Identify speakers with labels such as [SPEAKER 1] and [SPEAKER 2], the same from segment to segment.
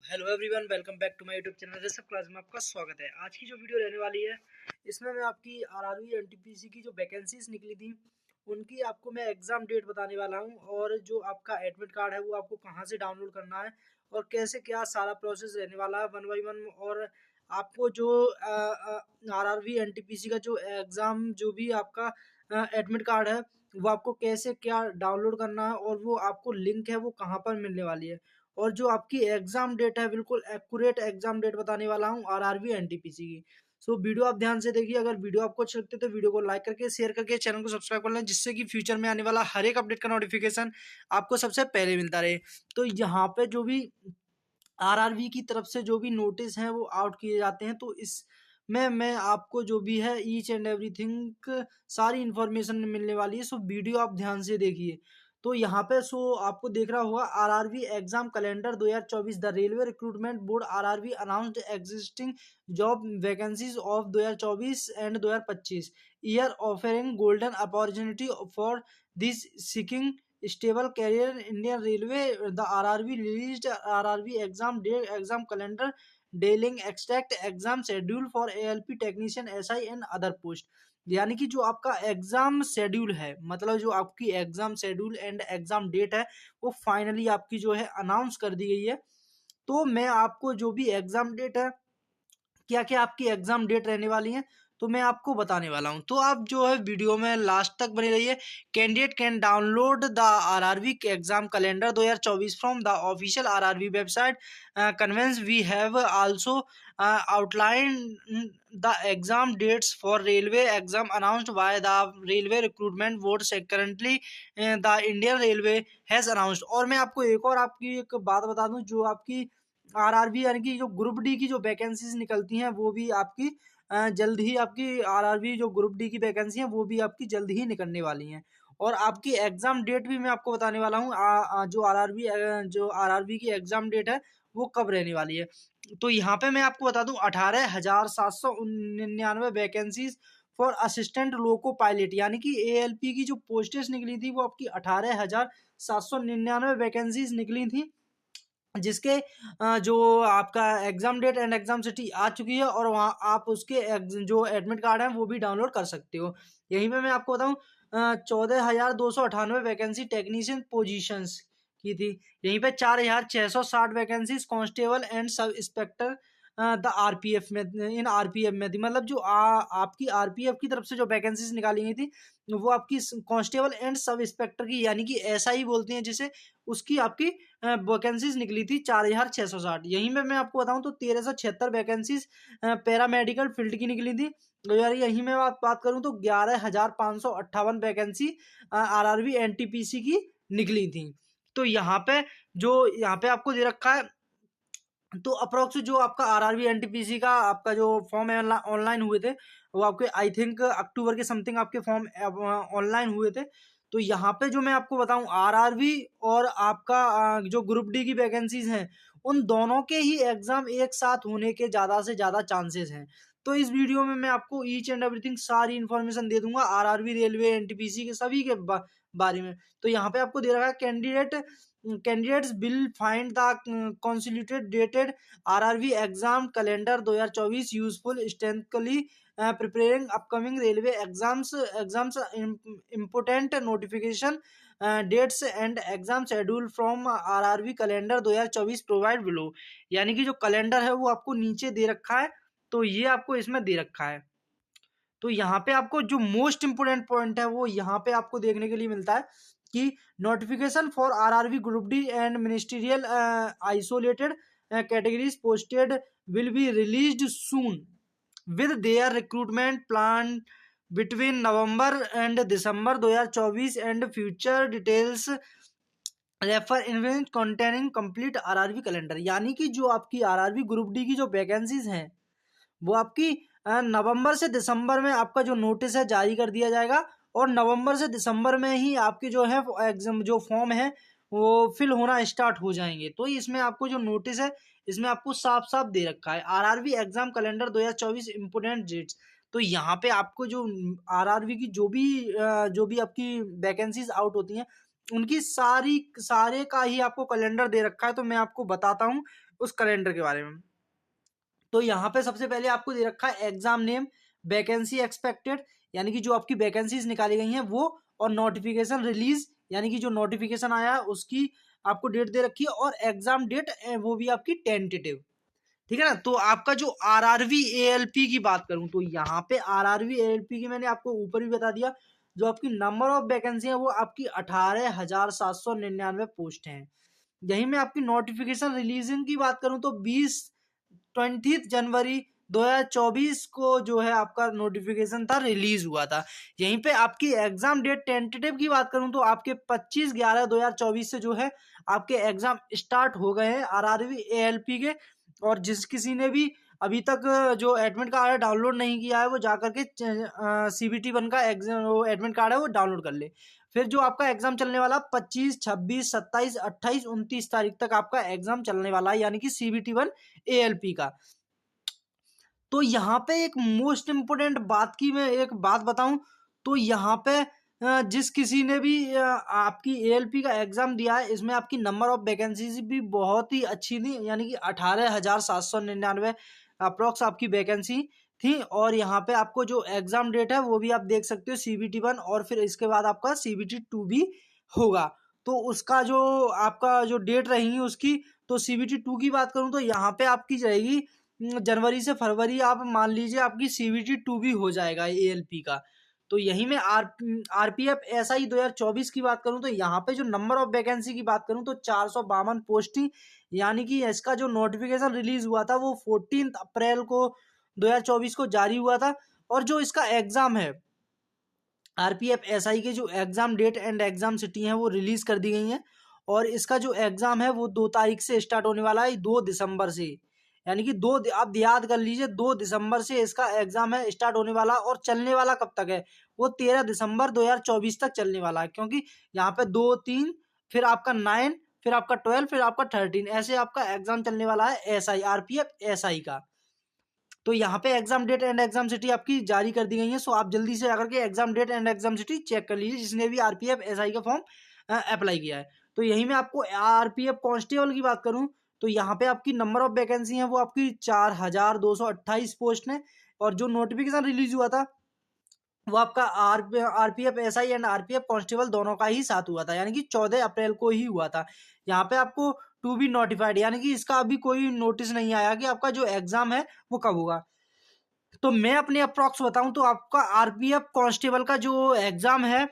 [SPEAKER 1] Hello everyone, welcome back to my YouTube channel Rishabh class में आपका स्वागत है। आज की जो वीडियो रहने वाली है इसमें मैं आपकी आरआरबी एनटीपीसी की जो वैकेंसीज निकली थी उनकी आपको मैं एग्ज़ाम डेट बताने वाला हूं, और जो आपका एडमिट कार्ड है वो आपको कहां से डाउनलोड करना है और कैसे क्या सारा प्रोसेस रहने वाला है वन बाई वन। और आपको जो आरआरबी एनटीपीसी का जो एग्ज़ाम जो भी आपका एडमिट कार्ड है वो आपको कैसे क्या डाउनलोड करना है और वो आपको लिंक है वो कहाँ पर मिलने वाली है, और जो आपकी एग्जाम डेट है बिल्कुल एक्यूरेट एग्जाम डेट बताने वाला हूँ आरआरबी एनटीपीसी की। सो वीडियो आप ध्यान से देखिए। अगर वीडियो आपको अच्छी लगती है तो वीडियो को लाइक करके शेयर करके चैनल को सब्सक्राइब कर लें, जिससे कि फ्यूचर में आने वाला हर एक अपडेट का नोटिफिकेशन आपको सबसे पहले मिलता रहे। तो यहाँ पे जो भी आरआरबी की तरफ से जो भी नोटिस हैं वो आउट किए जाते हैं, तो इस मैं आपको जो भी है ईच एंड एवरीथिंग सारी इन्फॉर्मेशन मिलने वाली है। सो वीडियो आप ध्यान से देखिए। तो यहाँ पे आपको देख रहा होगा RRB exam calendar 2024, the railway recruitment board RRB announced existing job vacancies of 2024 and 2025 year, offering golden opportunity for this seeking stable career in Indian Railway. The RRB released RRB exam calendar detailing exact exam schedule for ALP technician SI and other post। यानी कि जो आपका exam schedule है, मतलब जो आपकी exam schedule and exam date है वो फाइनली आपकी जो है अनाउंस कर दी गई है। तो मैं आपको जो भी एग्जाम डेट है, क्या क्या आपकी एग्जाम डेट रहने वाली है, तो मैं आपको बताने वाला हूं। तो आप जो है वीडियो में लास्ट तक बने रहिए। Candidate can download the RRB exam calendar 2024 from the official RRB website. कन्वेंस we have also outline the exam dates for railway exam announced by the railway recruitment board से currently the Indian railway has announced. और मैं आपको एक और आपकी एक बात बता दूं, जो आपकी आरआरबी यानी कि जो ग्रुप डी की जो वैकेंसीज निकलती हैं वो भी आपकी जल्द ही आपकी आरआरबी जो ग्रुप डी की वैकेंसी है वो भी आपकी जल्द ही निकलने वाली हैं। और आपकी एग्जाम डेट भी मैं आपको बताने वाला हूँ, जो आरआरबी की एग्जाम डेट है वो कब रहने वाली है। तो यहाँ पे मैं आपको बता दूं 18,799 vacancies for assistant loco pilot, यानी कि एएलपी की जो पोस्टेस निकली थी वो आपकी 18,799 वैकेंसीज निकली थी, जिसके जो आपका exam date and exam city आ चुकी है, और वहाँ आप उसके जो एडमिट कार्ड है वो भी डाउनलोड कर सकते हो। यहीं पे मैं आपको बताऊं 14,298 वैकेंसी टेक्नीशियन पोजीशंस की थी। यहीं पे 4,660 vacancies constable and sub inspector the RPF में, इन आरपीएफ में थी। मतलब जो आपकी आरपीएफ की तरफ से जो वैकेंसीज निकाली गई थी वो आपकी कांस्टेबल एंड सब इंस्पेक्टर की, यानी कि ऐसा ही बोलते हैं जिसे, उसकी आपकी वैकेंसीज निकली थी 4,660। यहीं में मैं आपको बताऊं तो 1,376 वैकेंसीज पैरामेडिकल फील्ड की निकली थी। तो यार यहीं में बात करूं तो 11,558 वैकेंसी आरआरबी एनटीपीसी की निकली थी। तो यहाँ पे आपको दे रखा है। तो अप्रोक्स जो आपका आरआरबी एनटीपीसी का आपका जो फॉर्म है ऑनलाइन हुए थे, वो आपके आई थिंक अक्टूबर के समथिंग आपके फॉर्म ऑनलाइन हुए थे। तो यहाँ पे जो मैं आपको बताऊं आरआरबी और आपका जो ग्रुप डी की वैकेंसीज हैं उन दोनों के ही एग्जाम एक साथ होने के ज्यादा से ज्यादा चांसेस हैं। तो इस वीडियो में मैं आपको ईच एंड एवरीथिंग सारी इन्फॉर्मेशन दे दूंगा आरआरबी रेलवे एनटीपीसी के सभी के बारे में। तो यहाँ पे आपको दे रखा है candidates will find the consolidated dated RRB exam calendar 2024 useful strengthly preparing upcoming railway exams important notification dates and exam schedule from RRB calendar 2024 provide below. यानी कि जो कैलेंडर है वो आपको नीचे दे रखा है, तो ये आपको इसमें दे रखा है। तो यहाँ पे आपको जो मोस्ट इंपोर्टेंट पॉइंट है वो यहाँ पे आपको देखने के लिए मिलता है कि notification for RRB group D and ministerial isolated categories posted will be released soon with their recruitment plan between November and December 2024 and future details refer invent containing complete RRB calendar. यानी कि जो आपकी RRB group D की जो vacancies हैं वो आपकी नवंबर से दिसंबर में आपका जो नोटिस है जारी कर दिया जाएगा, और नवंबर से दिसंबर में ही आपके जो है एग्जाम जो फॉर्म है वो फिल होना स्टार्ट हो जाएंगे। तो इसमें आपको जो नोटिस है इसमें आपको साफ साफ दे रखा है RRB exam calendar 2024 important dates. तो यहाँ पे आपको जो आरआरबी की जो भी आपकी वैकेंसीज आउट होती हैं उनकी सारे का ही आपको कैलेंडर दे रखा है। तो मैं आपको बताता हूँ उस कैलेंडर के बारे में। तो यहाँ पे सबसे पहले आपको दे रखा है एग्जाम नेम, वैकेंसी एक्सपेक्टेड यानी कि जो आपकी वैकेंसीज निकाली गई हैं वो, और नोटिफिकेशन रिलीज यानी कि जो नोटिफिकेशन आया उसकी आपको डेट दे रखी है, और एग्जाम डेट वो भी आपकी टेंटेटिव। ठीक है ना। तो आपका जो आरआरवी एएलपी की बात करूं तो यहाँ पे आरआरवी एएलपी की मैंने आपको ऊपर भी बता दिया, जो आपकी नंबर ऑफ वैकेंसी है वो आपकी 18,799 पोस्ट हैं। यही में आपकी नोटिफिकेशन रिलीजिंग की बात करूं तो 20 जनवरी 2024 को जो है आपका नोटिफिकेशन था, रिलीज हुआ था। यहीं पे आपकी एग्जाम डेट टेंटेटिव की बात करूं तो आपके 25/11/2024 से जो है आपके एग्जाम स्टार्ट हो गए हैं आरआरबी एएलपी के। और जिस किसी ने भी अभी तक जो एडमिट कार्ड डाउनलोड नहीं किया है वो जाकर के CBT 1 का एग्जाम एडमिट कार्ड है वो डाउनलोड कर ले। फिर जो आपका एग्जाम चलने वाला 25, 26, 27, 28, 29 तारीख तक आपका एग्जाम चलने वाला है, यानी कि CBT 1 ALP का। तो यहाँ पे एक मोस्ट इम्पोर्टेंट बात की मैं एक बात बताऊं तो यहाँ पे जिस किसी ने भी आपकी ALP का एग्जाम दिया है, इसमें आपकी नंबर ऑफ वैकेंसीज भी बहुत ही अच्छी थी, यानी कि 18,799 अप्रोक्स आपकी वैकेंसी थी। और यहाँ पे आपको जो एग्जाम डेट है वो भी आप देख सकते हो CBT 1, और फिर इसके बाद आपका CBT 2 भी होगा। तो उसका जो आपका जो डेट रहेगी उसकी, तो CBT 2 की बात करूं तो यहाँ पे आपकी रहेगी जनवरी से फरवरी, आप मान लीजिए आपकी CBT 2 भी हो जाएगा ALP का। तो यही में RPF SI 2024 की बात करूं तो यहाँ पे जो नंबर ऑफ वैकेंसी की बात करूं तो 452 पोस्ट थी, यानी कि इसका जो नोटिफिकेशन रिलीज हुआ था वो 14 अप्रैल को 2024 को जारी हुआ था। और जो इसका एग्जाम है RPF SI के जो exam date and exam city हैं वो रिलीज कर दी गई हैं। और इसका जो एग्जाम है वो 2 तारीख से स्टार्ट होने वाला है, 2 दिसंबर से, यानी कि आप याद कर लीजिए 2 दिसंबर से इसका एग्जाम है स्टार्ट होने वाला। और चलने वाला कब तक है, वो 13 दिसंबर 2024 तक चलने वाला है, क्योंकि यहाँ पे 2, 3, फिर आपका 9, फिर आपका 12, फिर आपका 13, ऐसे आपका एग्जाम चलने वाला है SI RPF SI का। तो यहाँ पे exam date and exam city आपकी जारी कर दी गई है। सो आप जल्दी से आकर के exam date and exam city check कर लीजिए जिसने भी RPF SI का फॉर्म अप्लाई किया है। तो यही मैं आपको RPF कांस्टेबल की बात करूं तो यहाँ पे आपकी नंबर ऑफ वैकेंसी है वो आपकी 4,228 पोस्ट है। और जो नोटिफिकेशन रिलीज हुआ था वो आपका RPF SI and RPF constable दोनों का ही साथ हुआ था, यानी कि 14 अप्रैल को ही हुआ था। यहाँ पे आपको टू बी नोटिफाइड, यानी कि इसका अभी कोई नोटिस नहीं आया कि आपका जो एग्जाम है वो कब होगा। तो मैं अपने अप्रॉक्स बताऊं तो आपका RPF कांस्टेबल का जो एग्जाम है,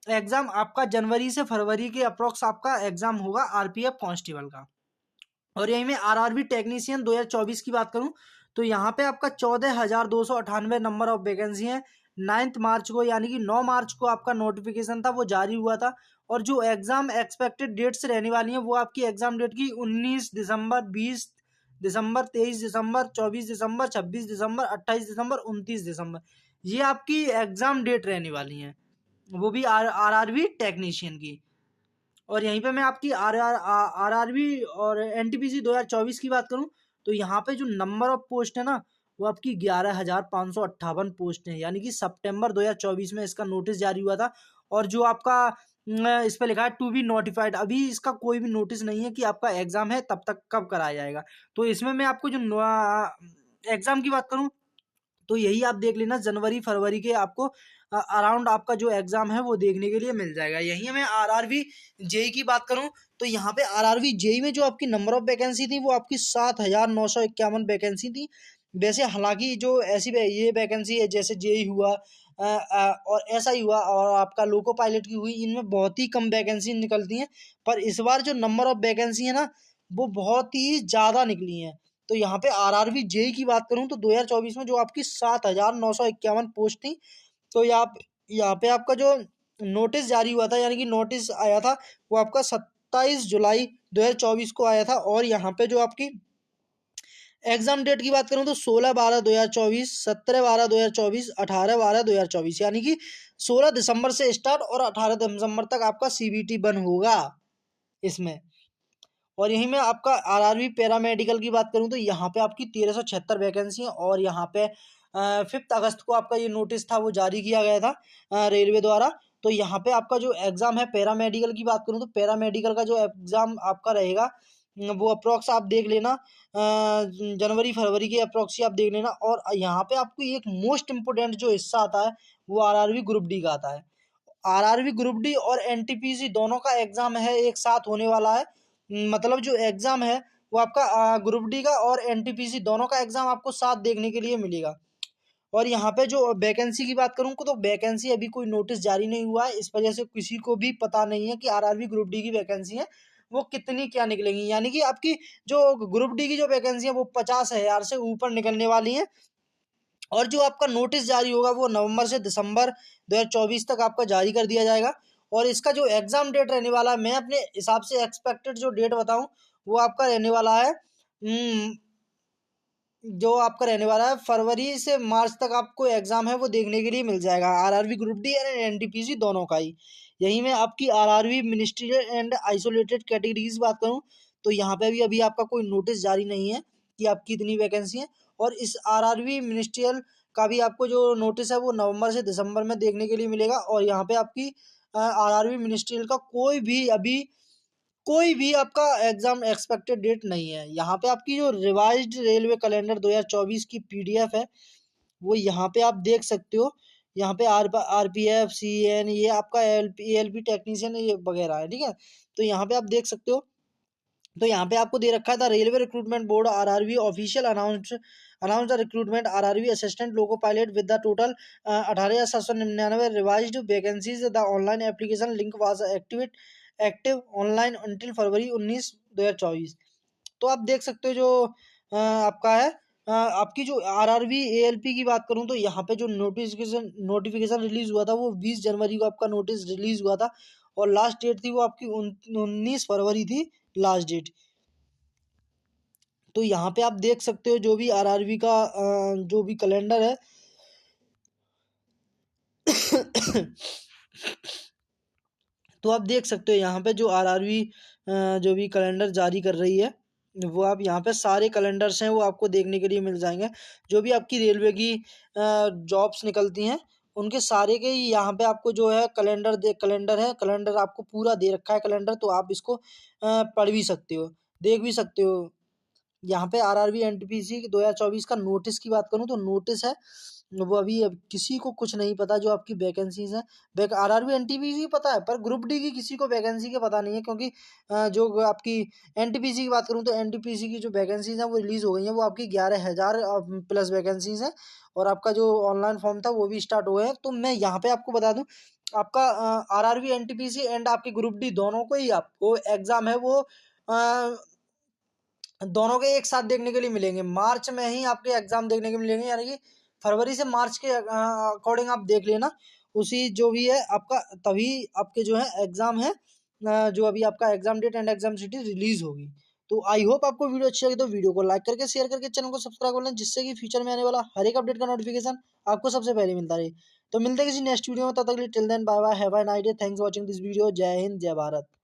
[SPEAKER 1] एग्जाम आपका जनवरी से फरवरी के अप्रॉक्स आपका एग्जाम होगा RPF कांस्टेबल का। और यही में RRB टेक्नीशियन 2024 की बात करूं तो यहाँ पे आपका 14,298 नंबर ऑफ वैकेंसी है। 9 मार्च को यानी कि 9 मार्च को आपका नोटिफिकेशन था वो जारी हुआ था। और जो एग्जाम एक्सपेक्टेड डेट्स रहने वाली हैं वो आपकी एग्जाम डेट की 19 दिसंबर, 20 दिसंबर, 23 दिसंबर, 24 दिसंबर, 26 दिसंबर, 28 दिसंबर, 29 दिसंबर, ये आपकी एग्जाम डेट रहने वाली हैं, वो भी RRB टेक्नीशियन की। और यहीं पे मैं आपकी RRB और NTPC 2024 की बात करूं तो यहाँ पे जो नंबर ऑफ पोस्ट है ना वो आपकी 11,558 पोस्ट है, यानी कि सितंबर 2024 में इसका नोटिस जारी हुआ था। और जो आपका इस पे लिखा है टू बी नोटिफाइड, अभी इसका कोई भी नोटिस नहीं है कि आपका एग्जाम है तब तक कब कराया जाएगा। तो इसमें मैं आपको जो एग्जाम की बात करूं तो यही आप देख लेना जनवरी फरवरी के आपको अराउंड आपका जो एग्जाम है वो देखने के लिए मिल जाएगा। यही मैं RRB जेई की बात करूं तो यहाँ पे RRB जेई में जो आपकी नंबर ऑफ वैकेंसी थी वो आपकी 7,951 वैकेंसी थी। वैसे हालांकि जो ऐसी ये वैकेंसी है जैसे जेई हुआ और SI हुआ और आपका लोको पायलट की हुई, इनमें बहुत ही कम वैकेंसी निकलती हैं। पर इस बार जो नंबर ऑफ वैकेंसी है ना वो बहुत ही ज्यादा निकली है। तो यहाँ पे RRB जेई की बात करूं तो 2024 में जो आपकी 7,951 पोस्ट थी, तो यहाँ पे आपका जो नोटिस जारी हुआ था यानी कि नोटिस आया था वो आपका 27 जुलाई 2024 को आया था। और यहाँ पे जो आपकी एग्जाम डेट की बात करूं तो 16/12/2024, 17/12/2024, 18/12/2024, यानी कि 16 दिसंबर से स्टार्ट और 18 दिसंबर तक आपका CBT 1 होगा इसमें। और यहीं में आपका RRB पैरामेडिकल की बात करूं तो यहाँ पे आपकी 1376 वैकेंसी है। और यहाँ पे 5 अगस्त को आपका ये नोटिस था वो जारी किया गया था रेलवे द्वारा। तो यहाँ पे आपका जो एग्जाम है पैरामेडिकल की बात करूं तो पैरामेडिकल का जो एग्जाम आपका रहेगा वो अप्रोक्स आप देख लेना, जनवरी फरवरी के अप्रोक्स आप देख लेना। और यहाँ पे आपको एक मोस्ट इम्पोर्टेंट जो हिस्सा आता है वो आरआरबी ग्रुप डी का आता है। आरआरबी ग्रुप डी और एनटीपीसी दोनों का एग्जाम है, एक साथ होने वाला है। मतलब जो एग्जाम है वो आपका ग्रुप डी का और एनटीपीसी दोनों का एग्जाम आपको साथ देखने के लिए मिलेगा। और यहाँ पे जो वैकेंसी की बात करूँ तो वैकेंसी अभी कोई नोटिस जारी नहीं हुआ है, इस वजह से किसी को भी पता नहीं है कि आरआरबी ग्रुप डी की वैकेंसी है वो कितनी क्या निकलेंगी। यानी कि आपकी जो ग्रुप डी की जो वैकेंसी है वो 50,000 से ऊपर निकलने वाली है। और जो आपका नोटिस जारी होगा वो नवंबर से दिसंबर 2024 तक आपका जारी कर दिया जाएगा। और इसका जो एग्जाम डेट रहने वाला है, मैं अपने हिसाब से एक्सपेक्टेड जो डेट बताऊं वो आपका रहने वाला है, जो आपका रहने वाला है फरवरी से मार्च तक आपको एग्जाम है वो देखने के लिए मिल जाएगा, आरआरबी ग्रुप डी और एनटीपीसी दोनों का ही। यही मैं आपकी RRB ministerial and isolated category की बात करूं तो यहाँ पे भी अभी आपका कोई नोटिस जारी नहीं है कि आपकी इतनी वैकेंसी है। और इस आरआरबी मिनिस्ट्रियल का भी आपको जो नोटिस है वो नवंबर से दिसंबर में देखने के लिए मिलेगा। और यहाँ पे आपकी आरआरबी मिनिस्ट्रियल का कोई भी आपका एग्जाम एक्सपेक्टेड डेट नहीं है। यहाँ पे आपकी जो रिवाइज्ड रेलवे कैलेंडर 2024 की पीडीएफ है वो यहाँ पे आप देख सकते हो। यहाँ पे आरपीएफ सीएन ये आपका एलपी टेक्नीशियन ये वगैरह है, ठीक है। तो यहाँ पे आप देख सकते हो। तो यहाँ पे आपको दे रखा था railway recruitment board RRB official announce the recruitment RRB assistant loco pilot with the total 18,799 revised vacancies. The online application link was active online until February 19 2024। तो आप देख सकते हो जो आपका है आपकी जो आरआरबी एएलपी की बात करूं तो यहाँ पे जो नोटिफिकेशन रिलीज हुआ था वो 20 जनवरी को आपका नोटिस रिलीज हुआ था। और लास्ट डेट थी वो आपकी 19 फरवरी थी लास्ट डेट। तो यहाँ पे आप देख सकते हो जो भी आरआरबी का जो भी कैलेंडर है तो आप देख सकते हो यहाँ पे जो आरआरबी जो भी कैलेंडर जारी कर रही है वो आप यहाँ पे सारे कैलेंडर्स हैं वो आपको देखने के लिए मिल जाएंगे। जो भी आपकी रेलवे की जॉब्स निकलती हैं उनके सारे के ही यहाँ पे आपको जो है कैलेंडर आपको पूरा दे रखा है कैलेंडर। तो आप इसको पढ़ भी सकते हो, देख भी सकते हो। यहाँ पे आरआरबी एनटीपीसी 2024 का नोटिस की बात करूँ तो नोटिस है वो अभी अब किसी को कुछ नहीं पता जो आपकी वैकेंसीज हैं। आरआरबी एनटीपीसी पता है पर ग्रुप डी की किसी को वैकेंसी का पता नहीं है, क्योंकि जो आपकी एनटीपीसी की बात करूँ तो एनटीपीसी की जो वैकेंसीज हैं वो रिलीज हो गई हैं, वो आपकी 11,000 प्लस वैकेंसीज हैं। और आपका जो ऑनलाइन फॉर्म था वो भी स्टार्ट हुए हैं। तो मैं यहाँ पे आपको बता दूं आपका आरआरबी एनटीपीसी एंड आपकी ग्रुप डी दोनों को ही आपको एग्जाम है वो दोनों के एक साथ देखने के लिए मिलेंगे। मार्च में ही आपके एग्जाम देखने के मिलेंगे, यानी कि फरवरी से मार्च के अकॉर्डिंग आप देख लेना। उसी जो भी है आपका तभी आपके जो है एग्जाम है जो अभी आपका exam date and exam city release होगी। तो आई होप आपको वीडियो अच्छी लगी तो वीडियो को लाइक करके शेयर करके चैनल को सब्सक्राइब कर लें, जिससे कि फ्यूचर में आने वाला हर एक अपडेट का नोटिफिकेशन आपको सबसे पहले मिलता रहे। तो मिलते हैं किसी नेक्स्ट वीडियो में, तब तक के लिए till then bye bye, have a nice day, thanks for watching this video. जय हिंद, जय भारत।